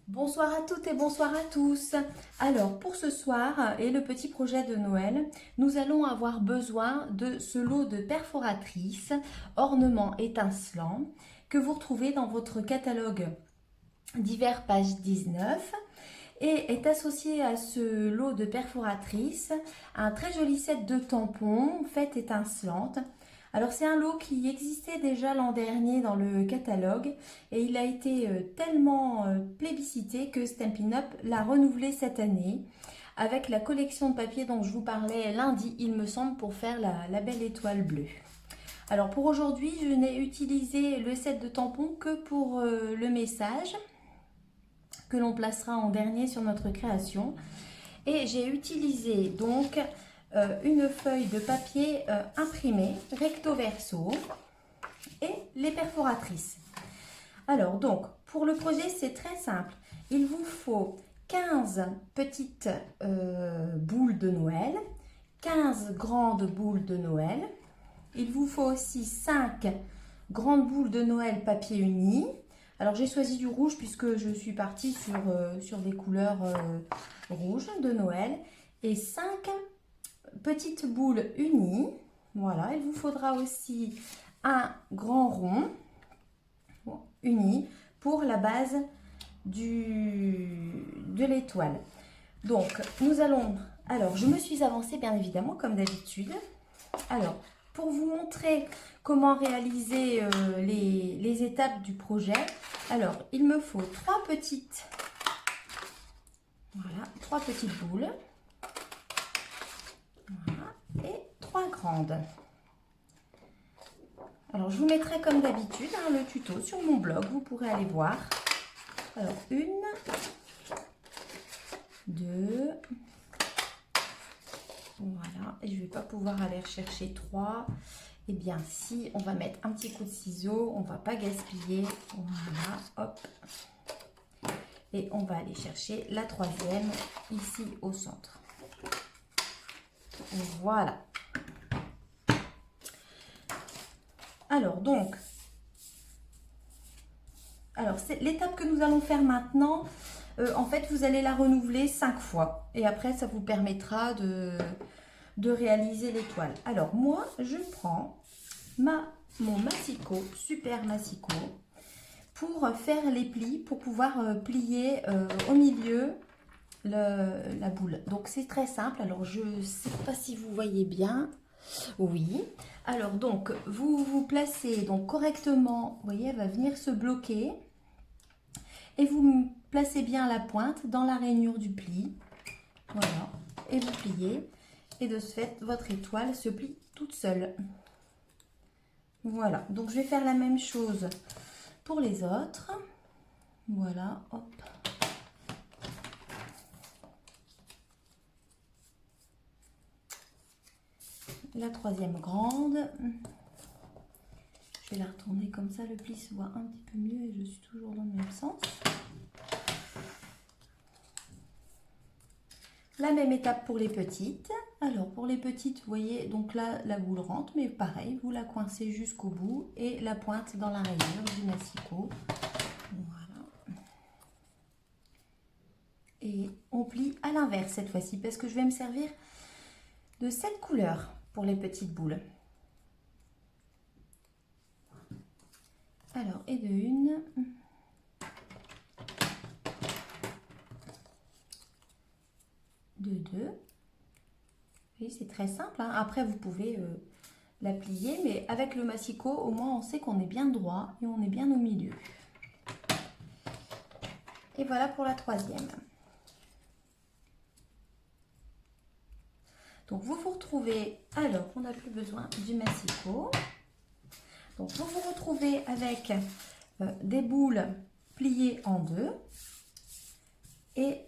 Bonsoir à toutes et bonsoir à tous. Alors pour ce soir et le petit projet de Noël, nous allons avoir besoin de ce lot de perforatrices ornements étincelants que vous retrouvez dans votre catalogue d'hiver page 19 et est associé à ce lot de perforatrices un très joli set de tampons faites étincelantes. Alors c'est un lot qui existait déjà l'an dernier dans le catalogue et il a été tellement plébiscité que Stampin' Up l'a renouvelé cette année avec la collection de papier dont je vous parlais lundi, il me semble, pour faire la belle étoile bleue. Alors pour aujourd'hui, je n'ai utilisé le set de tampons que pour le message que l'on placera en dernier sur notre création. Et j'ai utilisé donc une feuille de papier imprimée recto verso et les perforatrices. Alors donc pour le projet c'est très simple, il vous faut 15 petites boules de Noël, 15 grandes boules de Noël, il vous faut aussi 5 grandes boules de Noël papier uni. Alors j'ai choisi du rouge puisque je suis partie sur des couleurs rouges de Noël et 5 petites boules unies. Voilà, il vous faudra aussi un grand rond uni pour la base de l'étoile. Donc nous allons, alors je me suis avancée bien évidemment comme d'habitude. Alors pour vous montrer comment réaliser les étapes du projet, alors il me faut trois petites boules, voilà, et 3 grandes. Alors je vous mettrai comme d'habitude le tuto sur mon blog, vous pourrez aller voir. Alors 1, 2, voilà, et je ne vais pas pouvoir aller rechercher 3. Eh bien si, on va mettre un petit coup de ciseau, on ne va pas gaspiller, voilà, hop. Et on va aller chercher la troisième ici au centre. Voilà. Alors donc, c'est l'étape que nous allons faire maintenant. En fait, vous allez la renouveler 5 fois. Et après, ça vous permettra de réaliser l'étoile. Alors moi, je prends mon massicot, super massicot, pour faire les plis, pour pouvoir plier au milieu la boule. Donc c'est très simple. Alors je ne sais pas si vous voyez bien. Oui. Alors donc vous vous placez donc correctement. Vous voyez, elle va venir se bloquer. Et vous placez bien la pointe dans la rainure du pli. Voilà. Et vous pliez. Et de ce fait, votre étoile se plie toute seule. Voilà. Donc je vais faire la même chose pour les autres. Voilà. Hop. La troisième grande. Je vais la retourner comme ça, le pli se voit un petit peu mieux et je suis toujours dans le même sens. La même étape pour les petites. Alors pour les petites, vous voyez, donc là la boule rentre, mais pareil, vous la coincez jusqu'au bout et la pointe dans la rainure du massicot. Voilà. Et on plie à l'inverse cette fois-ci parce que je vais me servir de cette couleur pour les petites boules. Alors, et de une. De deux. Oui, c'est très simple. Après, vous pouvez la plier, mais avec le massicot, au moins, on sait qu'on est bien droit et on est bien au milieu. Et voilà pour la troisième. Donc, vous vous retrouvez, alors, on n'a plus besoin du massicot. Donc, vous vous retrouvez avec des boules pliées en deux et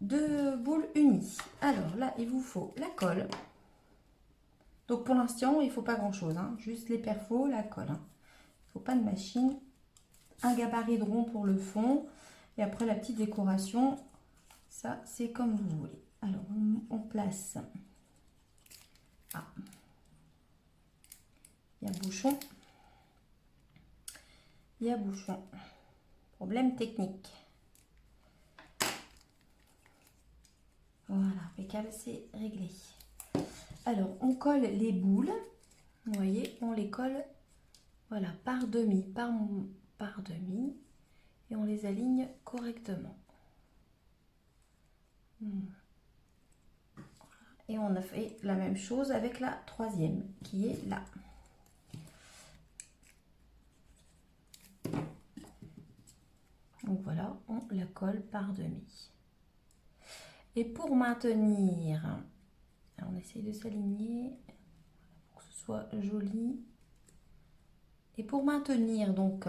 2 boules unies. Alors là, il vous faut la colle. Donc pour l'instant, il ne faut pas grand chose, juste les perfos, la colle. Il ne faut pas de machine. Un gabarit de rond pour le fond. Et après la petite décoration, ça c'est comme vous voulez. Alors on place. Ah, il y a bouchon. Il y a bouchon. Problème technique. Voilà, impeccable, c'est réglé. Alors, on colle les boules. Vous voyez, on les colle, voilà, par demi, par demi. Et on les aligne correctement. Et on a fait la même chose avec la troisième, qui est là. Donc voilà, on la colle par demi. Et pour maintenir, on essaye de s'aligner pour que ce soit joli. Et pour maintenir donc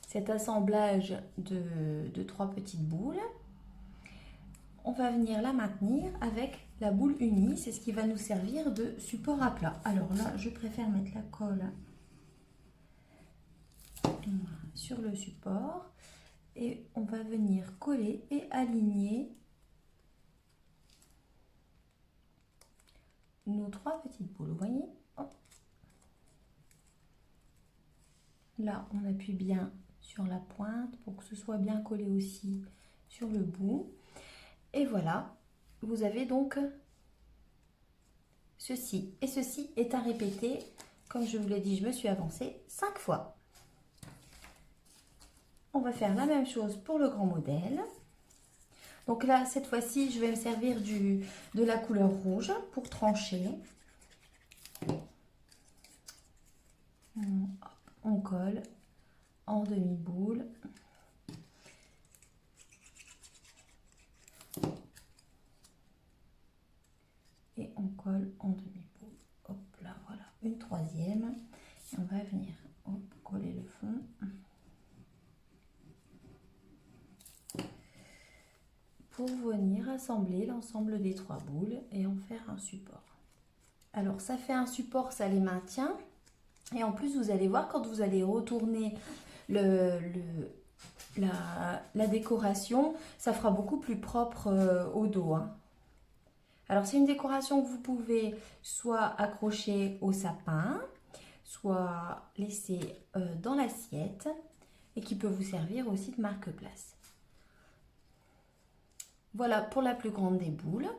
cet assemblage de 3 petites boules, on va venir la maintenir avec la boule unie. C'est ce qui va nous servir de support à plat. Alors là, je préfère mettre la colle sur le support. Et on va venir coller et aligner nos 3 petites boules. Vous voyez? Là, on appuie bien sur la pointe pour que ce soit bien collé aussi sur le bout. Et voilà, vous avez donc ceci. Et ceci est à répéter. Comme je vous l'ai dit, je me suis avancée 5 fois. On va faire la même chose pour le grand modèle. Donc là, cette fois-ci, je vais me servir de la couleur rouge pour trancher. On colle en demi-boule. Et on colle en demi-boule. Hop là, voilà, une troisième. Et on va venir coller le fond. Pour venir assembler l'ensemble des 3 boules et en faire un support. Alors ça fait un support, ça les maintient. Et en plus, vous allez voir quand vous allez retourner la décoration, ça fera beaucoup plus propre au dos. Hein. Alors c'est une décoration que vous pouvez soit accrocher au sapin, soit laisser dans l'assiette et qui peut vous servir aussi de marque-place. Voilà pour la plus grande des boules.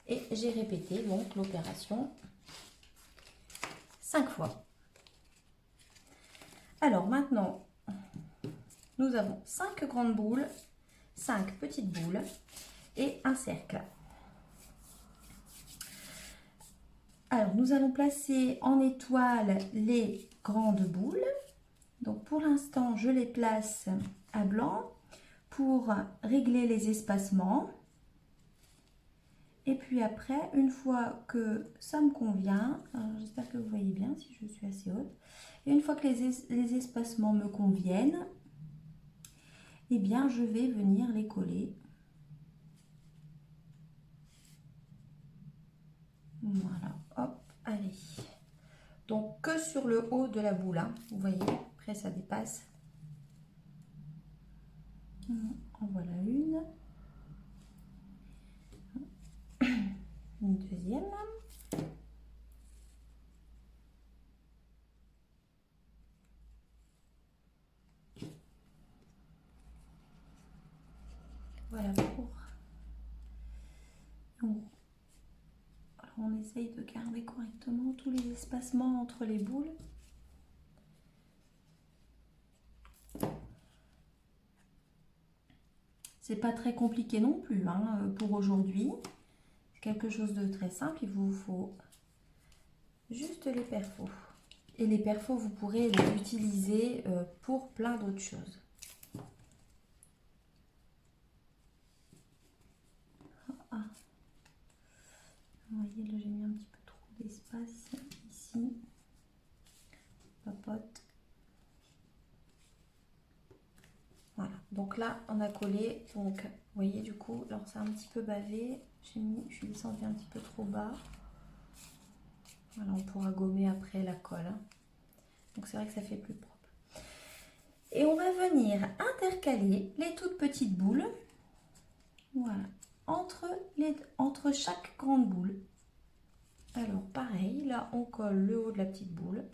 Et j'ai répété donc l'opération 5 fois. Alors maintenant, nous avons 5 grandes boules, 5 petites boules et un cercle. Alors, nous allons placer en étoile les grandes boules. Donc, pour l'instant, je les place à blanc pour régler les espacements. Et puis après, une fois que ça me convient, j'espère que vous voyez bien si je suis assez haute, et une fois que les espacements me conviennent, eh bien je vais venir les coller. Voilà, hop, allez. Donc que sur le haut de la boule, hein, vous voyez, après ça dépasse. En voilà une. Une deuxième. Voilà pour... Alors on essaye de garder correctement tous les espacements entre les boules. C'est pas très compliqué non plus hein, pour aujourd'hui. C'est quelque chose de très simple. Il vous faut juste les perfos. Et les perfos, vous pourrez les utiliser pour plein d'autres choses. Ah. Vous voyez, là j'ai mis un petit peu trop d'espace ici. Papote. Voilà, donc là on a collé, donc vous voyez du coup, alors c'est un petit peu bavé, je suis descendue un petit peu trop bas. Voilà, on pourra gommer après la colle. Hein. Donc c'est vrai que ça fait plus propre. Et on va venir intercaler les toutes petites boules, voilà, entre chaque grande boule. Alors pareil, là on colle le haut de la petite boule.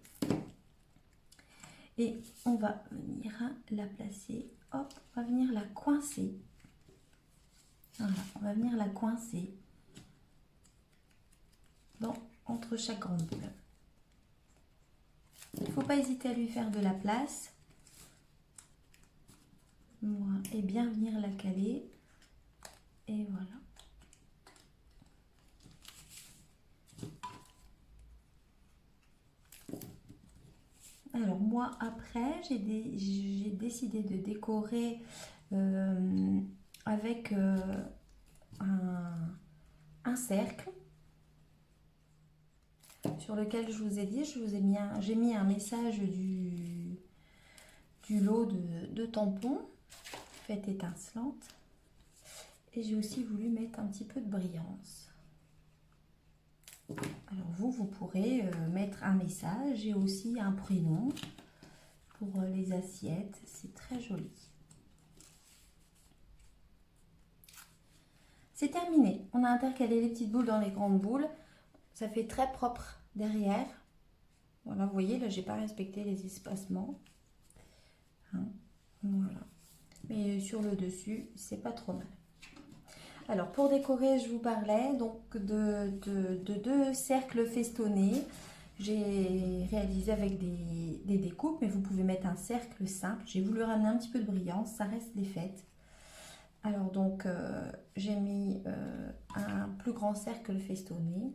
Et on va venir la placer, hop, on va venir la coincer. Voilà, on va venir la coincer entre chaque grande boule. Il ne faut pas hésiter à lui faire de la place. Voilà. Et bien venir la caler. Et voilà. Alors moi après j'ai décidé de décorer avec un cercle sur lequel je vous ai dit, j'ai mis un message du lot de tampons, faites étincelante, et j'ai aussi voulu mettre un petit peu de brillance. Alors vous pourrez mettre un message et aussi un prénom pour les assiettes, c'est très joli. C'est terminé, on a intercalé les petites boules dans les grandes boules, ça fait très propre derrière. Voilà, vous voyez, là j'ai pas respecté les espacements. Hein, voilà, mais sur le dessus, c'est pas trop mal. Alors pour décorer, je vous parlais donc de deux cercles festonnés. J'ai réalisé avec des découpes, mais vous pouvez mettre un cercle simple. J'ai voulu ramener un petit peu de brillance, ça reste des fêtes. Alors donc j'ai mis un plus grand cercle festonné.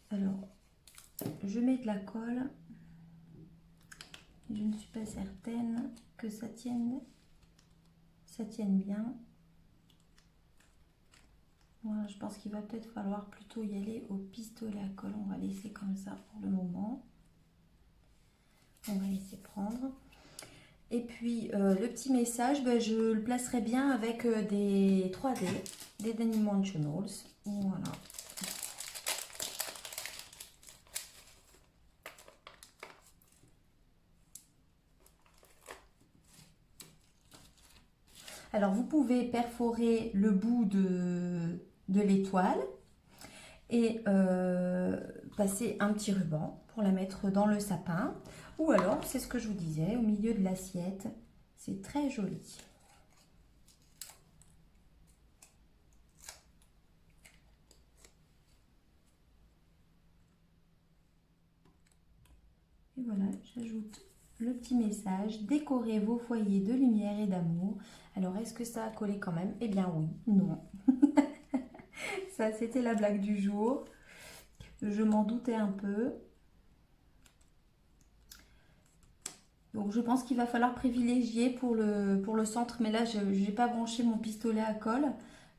Alors je mets de la colle. Je ne suis pas certaine que ça tienne bien. Voilà, je pense qu'il va peut-être falloir plutôt y aller au pistolet à colle. On va laisser comme ça pour le moment. On va laisser prendre. Et puis le petit message, je le placerai bien avec des 3D, des Danimentionals. Voilà. Alors vous pouvez perforer le bout de l'étoile et passer un petit ruban pour la mettre dans le sapin. Ou alors, c'est ce que je vous disais, au milieu de l'assiette. C'est très joli. Et voilà, j'ajoute le petit message. Décorez vos foyers de lumière et d'amour. Alors, est-ce que ça a collé quand même? Eh bien oui, non. Ça, c'était la blague du jour. Je m'en doutais un peu. Donc je pense qu'il va falloir privilégier pour le centre, mais là je n'ai pas branché mon pistolet à colle.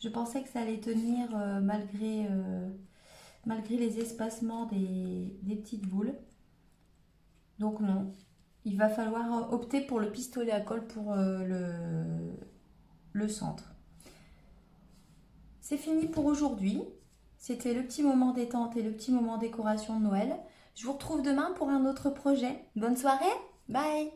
Je pensais que ça allait tenir malgré les espacements des petites boules. Donc non, il va falloir opter pour le pistolet à colle pour le centre. C'est fini pour aujourd'hui. C'était le petit moment détente et le petit moment décoration de Noël. Je vous retrouve demain pour un autre projet. Bonne soirée! Bye!